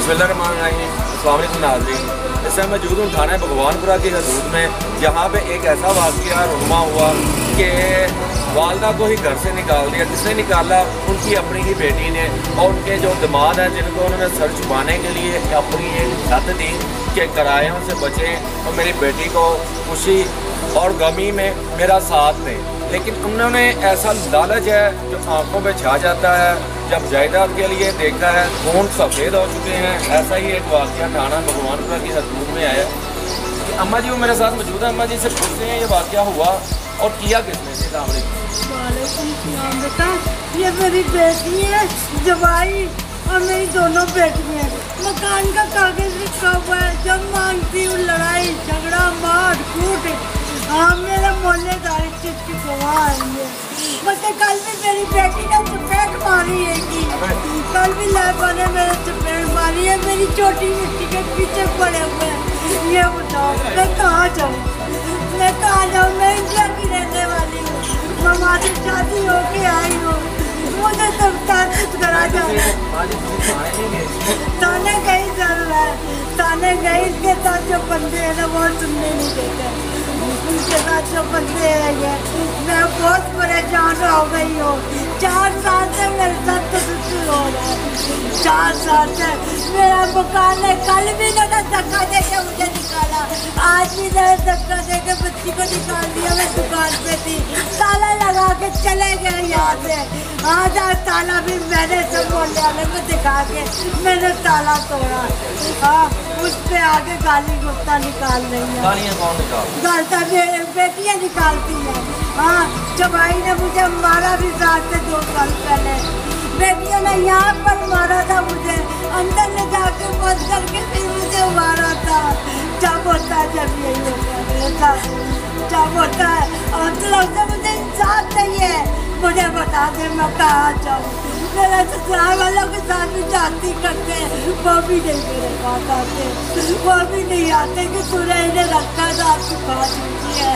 बिस्मिल्लाहिर्रहमानिर्रहीम। अस्सलाम वालेकुम नाज़रीन, इस समय मौजूद हूँ थाना भगवानपुरा की हदूद में, जहाँ पे एक ऐसा वाक़या रुनुमा हुआ कि वालदा को ही घर से निकाल दिया। किसने निकाला? उनकी अपनी ही बेटी ने। और उनके जो दामाद हैं जिनको उन्होंने सर छुपाने के लिए अपनी एक छत दी कि किरायों से बचें और मेरी बेटी को खुशी और गमी में मेरा साथ दें। लेकिन उन्होंने ऐसा लालच है जो आंखों पे छा जाता है। जब जायदाद के लिए देखा है खून सफ़ेद हो चुके हैं। ऐसा ही एक वाक़या थाना भगवानपुरा की हदूद में आया कि अम्मा जी वो मेरे साथ मौजूद है। अम्मा जी से पूछते हैं ये वाक़या हुआ और किया किसने? बेटा ये मेरी बेटी है, जवाई और मेरी दोनों बेटियाँ। मकान का कागज लिखा हुआ है। जब मांगती हूँ लड़ाई झगड़ा मार कूट। हाँ मेरा मोहल्लेदार इस चीज़ की गवाह है। मुझे कल भी मेरी बेटी ने चपेट मारी है कि कल भी लाइबा ने मेरे चपेट मारी है। मेरी छोटी मिट्टी के पीछे पड़े हुए हैं। ये बताओ मैं कहाँ जाऊँ? मैं कहाँ जाऊँ? मैं इंडिया की रहने वाली हूँ। हमारी शादी होके आई हूँ। मुझे सब कुछ करा जाए। थाने गई जरूर है, थाने गई। इसके साथ जो बंदे हैं ना वो सुनने नहीं देते। उनके साथ जो बंदे हैं मैं बहुत परेशान हो गई हूँ। 4 साल से मेरे साथ तो हो रहा है। 4 साल से मेरा मकान है। कल भी ना धक्का दे के मुझे निकाला, आज भी ना धक्का दे के बच्ची को निकाल दिया। मैं दुकान पे थी, ताला लगा के चले गए यहाँ से। आज ताला भी मैंने सब मोहल्ले वाले को दिखा के मैंने ताला तोड़ा। हाँ उस पे आगे गाली गुस्सा निकाल रही है। गालियाँ कौन निकालता? बेटियाँ निकालती हैं। हाँ जवाई ने मुझे मारा भी साथ से 2 साल पहले। बेटियों ने यहाँ पर मारा था मुझे, अंदर ले जाके बंद करके फिर मुझे मारा था। जब होता है जब यही होता है, जब होता है। और मतलब से मुझे इंसाफ चाहिए। मुझे बता दे मैं कहाँ जाऊँ। मेरे ससुराल वालों के साथ भी जाती करते, वो भी नहीं मेरे पास आते। वो भी नहीं आते कि तूने इन्हें रखा था, आपकी बात होती है।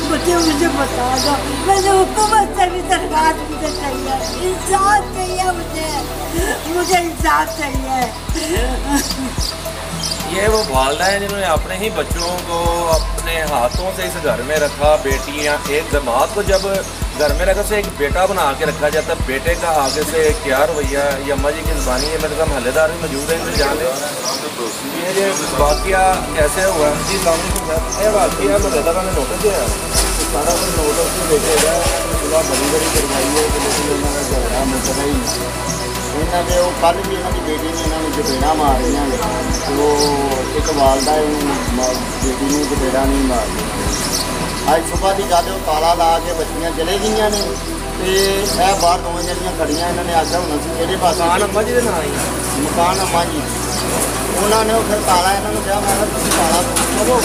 मुझे बता दो। मुझे हुकूमत से भी सरकार मुझे चाहिए, इंसाफ चाहिए मुझे इंसाफ चाहिए। ये वो वालदा है जिन्होंने अपने ही बच्चों को अपने हाथों से इस घर में रखा। बेटियां, एक दामाद को जब घर में रखा से एक बेटा बना के रखा जाता है। बेटे का आगे से क्या रवैया? ये अम्मा जी की ज़बानी है। मेरे साथ महल्लेदार भी मौजूद है, इनसे जान लें ये वाक़या कैसे हुआ। जी सर, ये वाक़या महल्लेदार ने नोटिस दिया सारा कुछ नोटिस में देखेगा। सुबह बड़ी करवाई है लेकिन उन्होंने झगड़ा मुकदा ही नहीं। इन्होंने वो कल भी इन्होंने बेटी ने इन्होंने चपेड़ा मारिया। तो एक वालदा बेटी ने चपेड़ा नहीं मारी। अज सुबह की गल ताला ला के बच्चियाँ चले गई ने। तो बाहर 2 जनियाँ खड़ियाँ। इन्होंने आख्या हूँ असं कि पास अम्मा जी नाम ही मकान अम्मा जी उन्होंने फिर ताला इन्होंने कहा मैं ताला चलो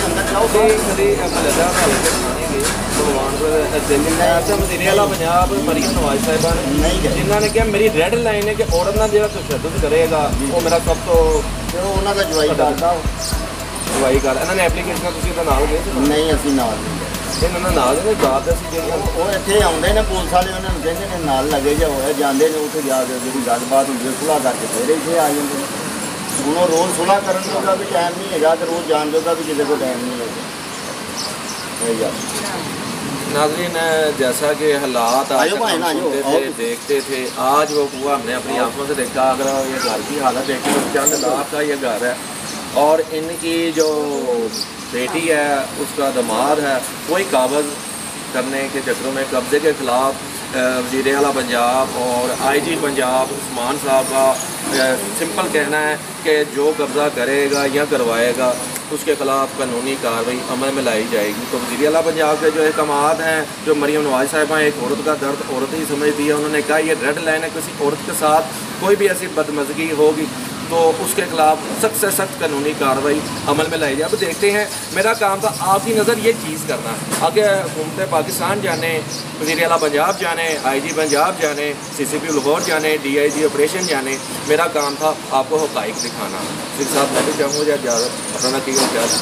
अंदर जाओ। पंजाब मरीम नवाज साहिबा जिन्होंने कहा मेरी रेड लाइन है कि औरत ना जो तशद्दुद करेगा वो मेरा सब तो उन्होंने जवाई करता जवाई कर। इन्होंने एप्लीकेशन नाल गए नहीं असी नाल इन्होंने नाल बात वो इतने आते हैं पुलिस वाले उन्होंने कहते हैं नाल लगे जो हो जाते हैं उत्थे जाके जी गलबात होती है सुलह करके फिर इतने आ जाते हैं। हूँ वो रोज़ सुलह करने का भी टाइम नहीं है तो रोज़ जान जोगा भी किसी को टाइम नहीं है। नाज़रीन जैसा कि हालात देखते थे आज वो हुआ हमने अपनी आंखों से देखा। अगर ये घर की हालत देखी तो चंद लाख का ये घर है और इनकी जो बेटी है उसका दामाद है कोई काबज़ करने के चक्करों में कब्ज़े के ख़िलाफ़ वज़ीर आला पंजाब और IG पंजाब उस्मान साहब का सिंपल कहना है कि जो कब्ज़ा करेगा या करवाएगा उसके ख़िलाफ़ कानूनी कार्रवाई अमल में लाई जाएगी। तो वज़ीर आला पंजाब के जो अहकामात हैं जो मरीम नवाज साहिबा एक औरत का दर्द औरत ही समझती है। उन्होंने कहा ये रेड लाइन है, किसी औरत के साथ कोई भी ऐसी बदमज़गी होगी तो उसके खिलाफ सख्त से सख्त कानूनी कार्रवाई अमल में लाई जाए। अब देखते हैं, मेरा काम था आपकी नज़र ये चीज़ करना। आगे हुकूमत पाकिस्तान जाने, वज़ीर आला पंजाब जाने, IG पंजाब जाने, CCP लाहौर जाने, DIG ऑपरेशन जाने, मेरा काम था आपको हक़ाइक़ दिखाना। सिर्फ साहब मैं भी चाहूँगा इजाज़त अपना की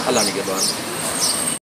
अल्लाह के बाद।